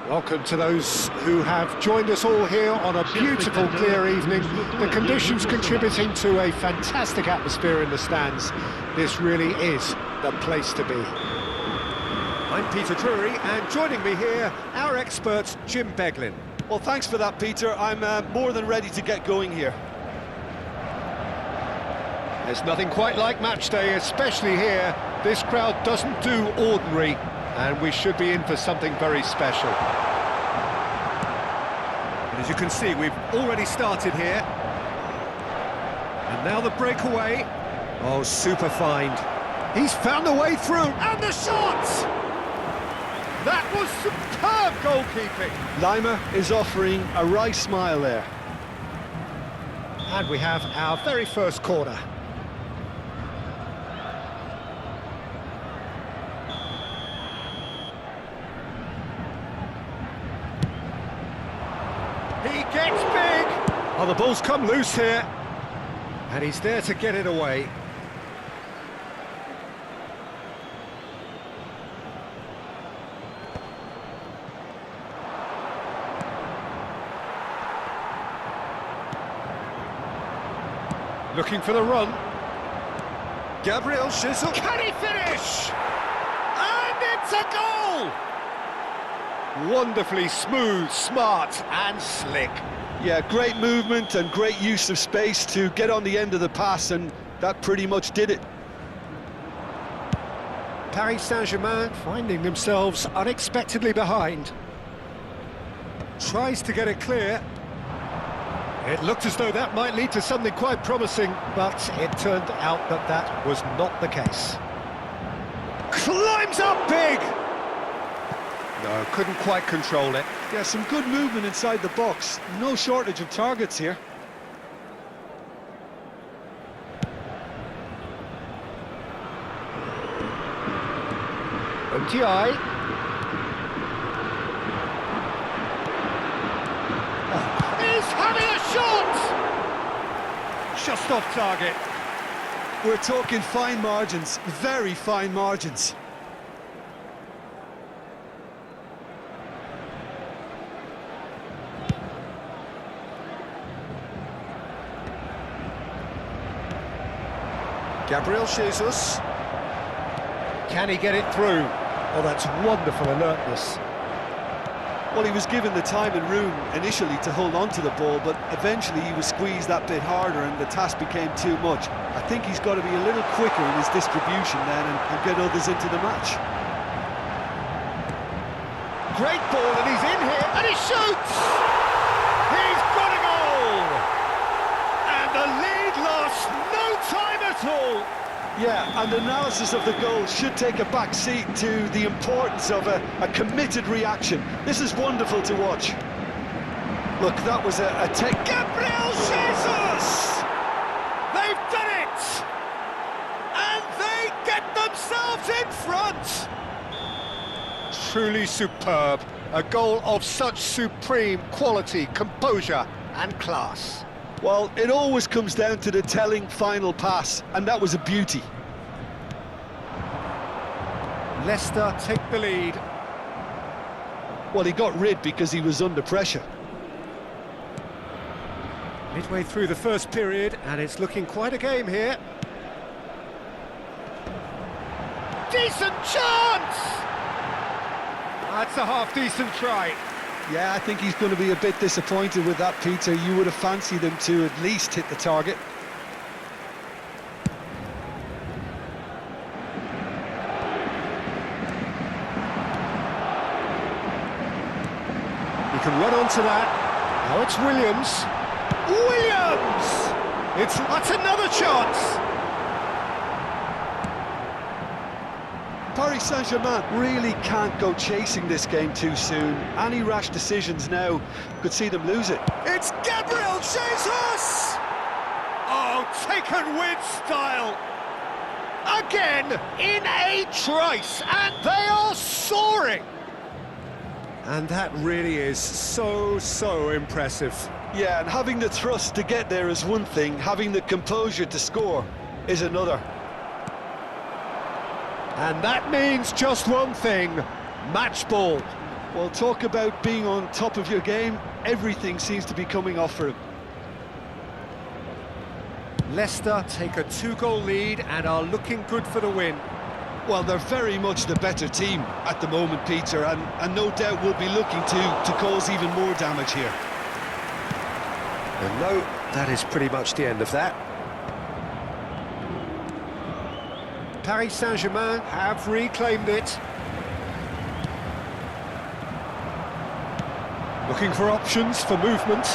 Welcome to those who have joined us all here on a beautiful, clear evening. The conditions contributing to a fantastic atmosphere in the stands. This really is the place to be. I'm Peter Drury, and joining me here, our expert, Jim Beglin. Well, thanks for that, Peter. I'm more than ready to get going here. There's nothing quite like match day, especially here. This crowd doesn't do ordinary, and we should be in for something very special. And as you can see, we've already started here. And now the breakaway. Oh, super find. He's found a way through, and the shot! That was superb goalkeeping. Lima is offering a wry smile there. And we have our very first corner. He gets big! Oh, the ball's come loose here. And he's there to get it away. Looking for the run. Gabriel Jesus. Can he finish? And it's a goal! Wonderfully smooth, smart and slick. Yeah, great movement and great use of space to get on the end of the pass, and that pretty much did it. Paris Saint-Germain finding themselves unexpectedly behind. Tries to get it clear. It looked as though that might lead to something quite promising, but it turned out that that was not the case. Climbs up big! No, couldn't quite control it. Yeah, some good movement inside the box. No shortage of targets here. OTI. He's having a shot! Just off target. We're talking fine margins, very fine margins. Gabriel Jesus. Can he get it through? Oh, that's wonderful alertness. Well, he was given the time and room initially to hold on to the ball, but eventually he was squeezed that bit harder and the task became too much. I think he's got to be a little quicker in his distribution then and get others into the match. Great ball, and he's in here, and he shoots! He's got a goal! And the lead lost no time at all! Yeah, and analysis of the goal should take a back seat to the importance of a committed reaction. This is wonderful to watch. Look, that was a take. Gabriel Jesus! They've done it! And they get themselves in front! Truly superb. A goal of such supreme quality, composure and class. Well, it always comes down to the telling final pass, and that was a beauty. Leicester take the lead. Well, he got rid because he was under pressure. Midway through the first period, and it's looking quite a game here. Decent chance! That's a half-decent try. Yeah, I think he's going to be a bit disappointed with that, Peter. You would have fancied him to at least hit the target. He can run onto that. Now it's Williams. That's another chance. Paris Saint-Germain really can't go chasing this game too soon. Any rash decisions now could see them lose it. It's Gabriel Jesus! Oh, taken with style. Again, in a trice, and they are soaring. And that really is so impressive. Yeah, and having the thrust to get there is one thing, having the composure to score is another. And that means just one thing, match ball. Well, talk about being on top of your game. Everything seems to be coming off for him. Leicester take a 2-goal lead and are looking good for the win. Well, they're very much the better team at the moment, Peter, and no doubt will be looking to cause even more damage here. And no, that is pretty much the end of that. Paris Saint-Germain have reclaimed it. Looking for options for movement.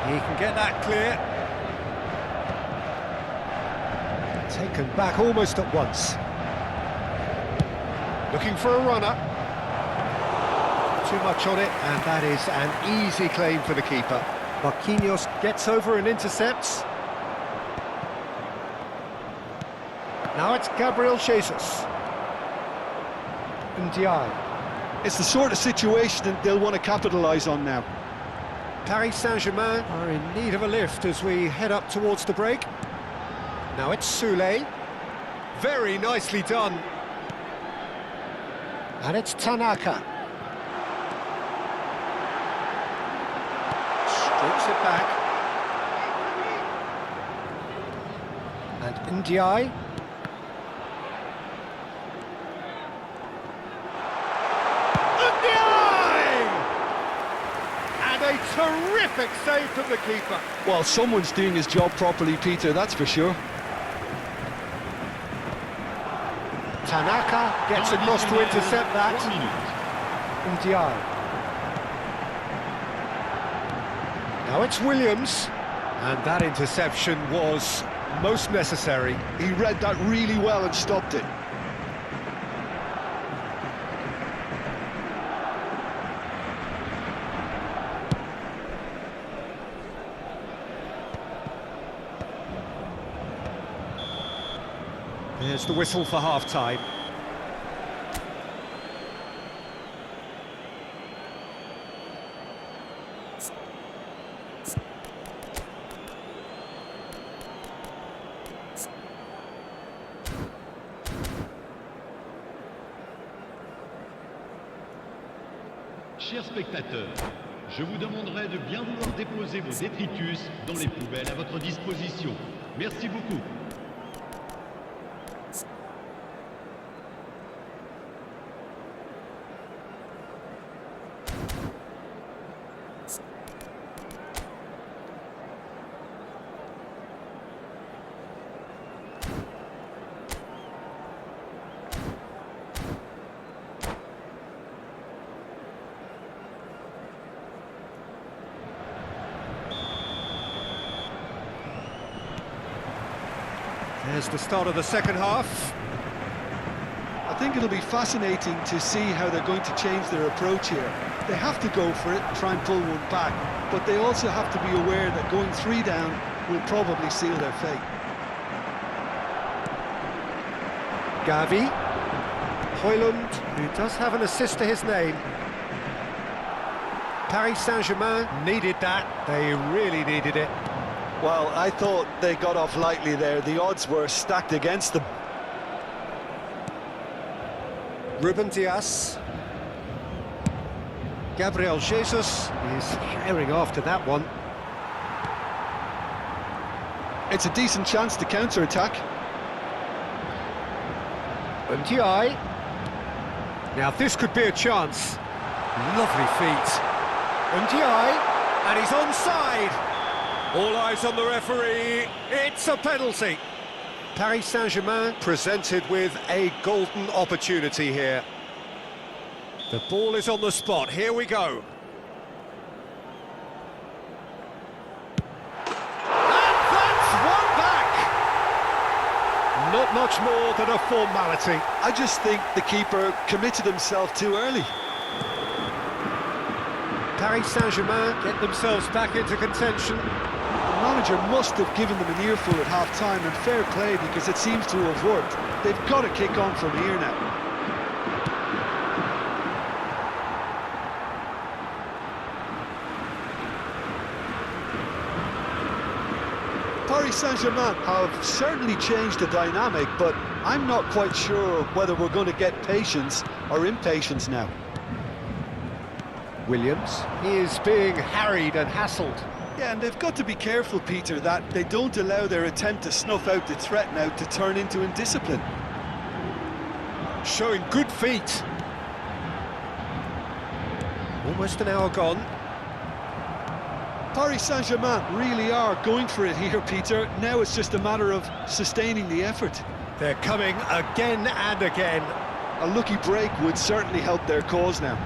He can get that clear. Taken back almost at once. Looking for a runner. Too much on it, and that is an easy claim for the keeper. Marquinhos gets over and intercepts. Now it's Gabriel Jesus. Ndiaye. It's the sort of situation that they'll want to capitalise on now. Paris Saint-Germain are in need of a lift as we head up towards the break. Now it's Soulé. Very nicely done. And it's Tanaka. Strips it back. And Ndiaye. A terrific save from the keeper. Well, someone's doing his job properly, Peter, that's for sure. Tanaka gets across to intercept that. Ndiaye. Now it's Williams. And that interception was most necessary. He read that really well and stopped it. There's the whistle for half-time. Chers spectateurs, je vous demanderai de bien vouloir déposer vos détritus dans les poubelles à votre disposition. Merci beaucoup. There's the start of the second half. I think it'll be fascinating to see how they're going to change their approach here. They have to go for it and try and pull one back, but they also have to be aware that going 3 down will probably seal their fate. Gavi. Højlund, who does have an assist to his name. Paris Saint-Germain needed that. They really needed it. Well, I thought they got off lightly there. The odds were stacked against them. Ruben Dias. Gabriel Jesus is carrying after that one. It's a decent chance to counter-attack. Ndiaye. Now this could be a chance. Lovely feet. Ndiaye, and he's onside. All eyes on the referee. It's a penalty. Paris Saint-Germain presented with a golden opportunity here. The ball is on the spot. Here we go. And that's one back. Not much more than a formality. I just think the keeper committed himself too early. Paris Saint-Germain get themselves back into contention. The manager must have given them an earful at half-time, and fair play, because it seems to have worked. They've got to kick on from here now. Paris Paris Saint-Germain have certainly changed the dynamic, but I'm not quite sure whether we're going to get patience or impatience now. Williams, he is being harried and hassled. Yeah, and they've got to be careful, Peter, that they don't allow their attempt to snuff out the threat now to turn into indiscipline. Showing good feet. Almost an hour gone. Paris Saint-Germain really are going for it here, Peter. Now it's just a matter of sustaining the effort. They're coming again and again. A lucky break would certainly help their cause now.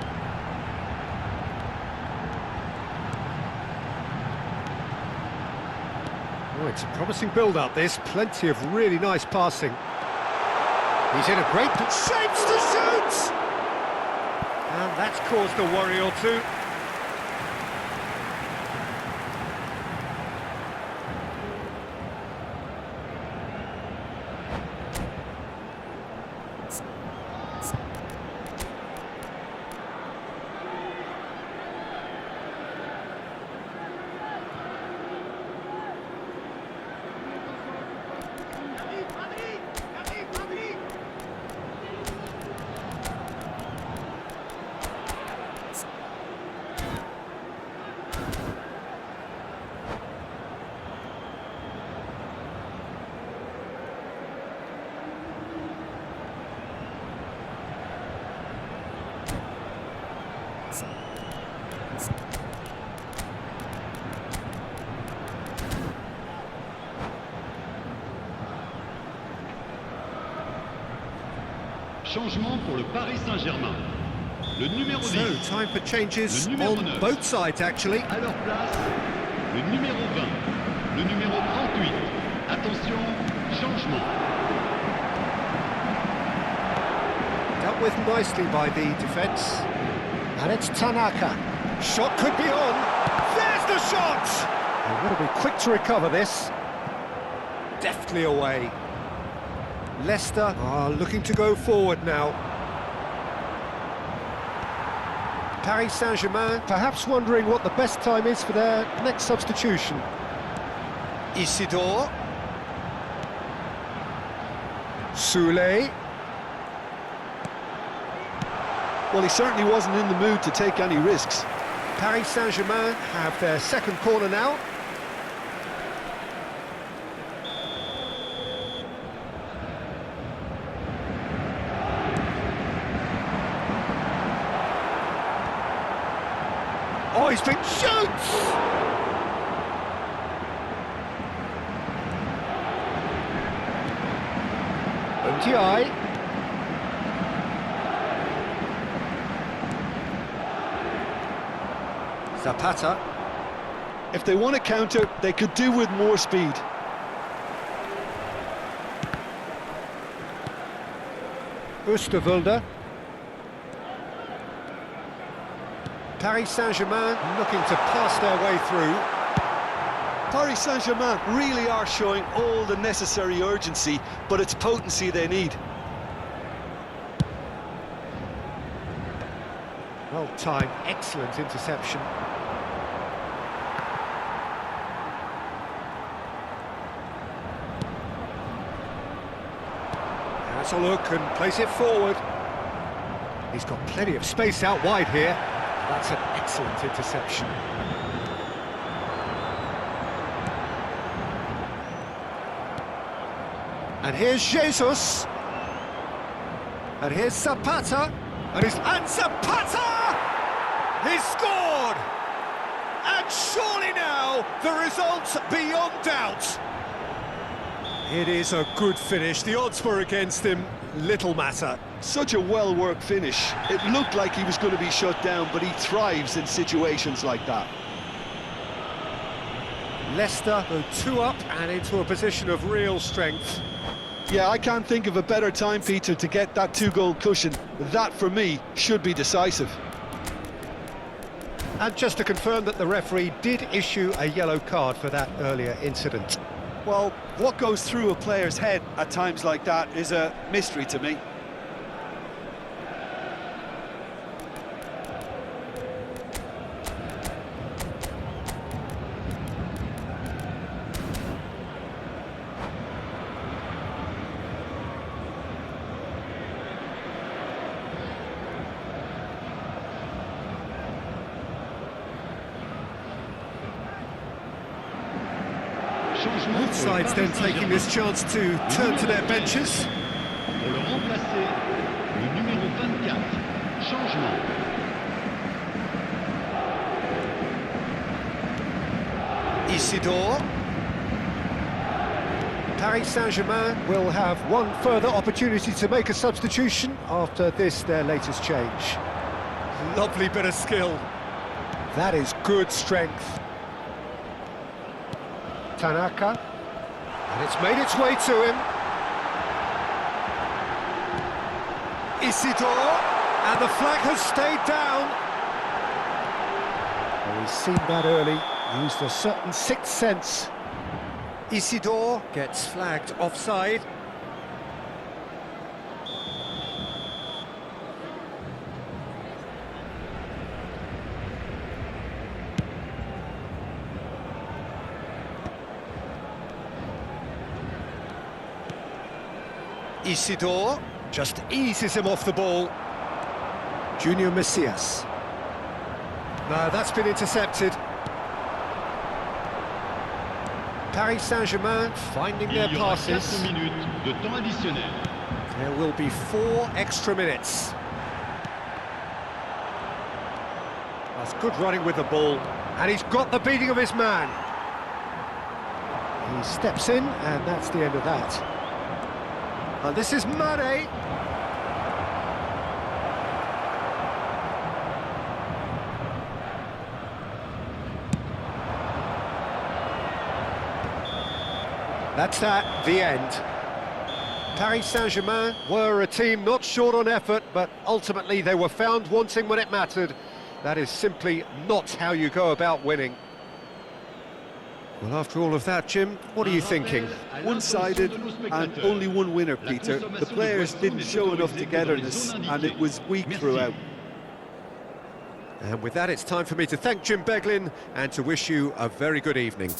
Oh, it's a promising build-up, this. Plenty of really nice passing. He's in a great... Shapes to shoot! And that's caused a worry or two. Changement pour le Paris Saint-Germain. Le numéro 10. So, time for changes on both sides, actually. À leur place, le numéro 20, le numéro 38. Attention, changement. Dealt with nicely by the defence. And it's Tanaka. Shot could be on. There's the shot! They've got to be quick to recover this. Deftly away. Leicester are looking to go forward now. Paris Saint-Germain perhaps wondering what the best time is for their next substitution. Isidore. Soulé. Well, he certainly wasn't in the mood to take any risks. Paris Saint-Germain have their second corner now. Oh, he's been shoots! OTI. Zapata. If they want to counter, they could do with more speed. Oosterwolde. Paris Saint-Germain looking to pass their way through. Paris Saint-Germain really are showing all the necessary urgency, but it's potency they need. Well timed, excellent interception. Has a look and place it forward. He's got plenty of space out wide here. That's an excellent interception. And here's Jesus. And here's Zapata. And Zapata! He's scored! And surely now, the result's beyond doubt. It is a good finish. The odds were against him. Little matter. Such a well-worked finish. It looked like he was going to be shut down, but he thrives in situations like that. Leicester go 2 up and into a position of real strength. Yeah, I can't think of a better time, Peter, to get that 2-goal cushion. That, for me, should be decisive. And just to confirm that the referee did issue a yellow card for that earlier incident. Well, what goes through a player's head at times like that is a mystery to me. Changement Both pour le sides Paris then taking Saint-Germain. this chance to turn to their benches. Pour le remplacer, le numéro 24. Changement. Isidore. Paris Saint-Germain will have one further opportunity to make a substitution after this, their latest change. Lovely bit of skill. That is good strength. Tanaka. And it's made its way to him. Isidore. And the flag has stayed down. Well, we've seen that early. Used a certain sixth sense. Isidore gets flagged offside. Isidore just eases him off the ball. Junior Messias. No, that's been intercepted. Paris Saint-Germain finding their Il y aura 4 passes. minutes de temps additionnel. There will be 4 extra minutes. That's good running with the ball, and he's got the beating of his man. He steps in, and that's the end of that. And this is Mane. That's that, the end. Paris Saint-Germain were a team not short on effort, but ultimately they were found wanting when it mattered. That is simply not how you go about winning. Well, after all of that, Jim, what are you thinking? One-sided and only one winner, Peter. The players didn't show enough togetherness and it was weak throughout. And with that, it's time for me to thank Jim Beglin and to wish you a very good evening.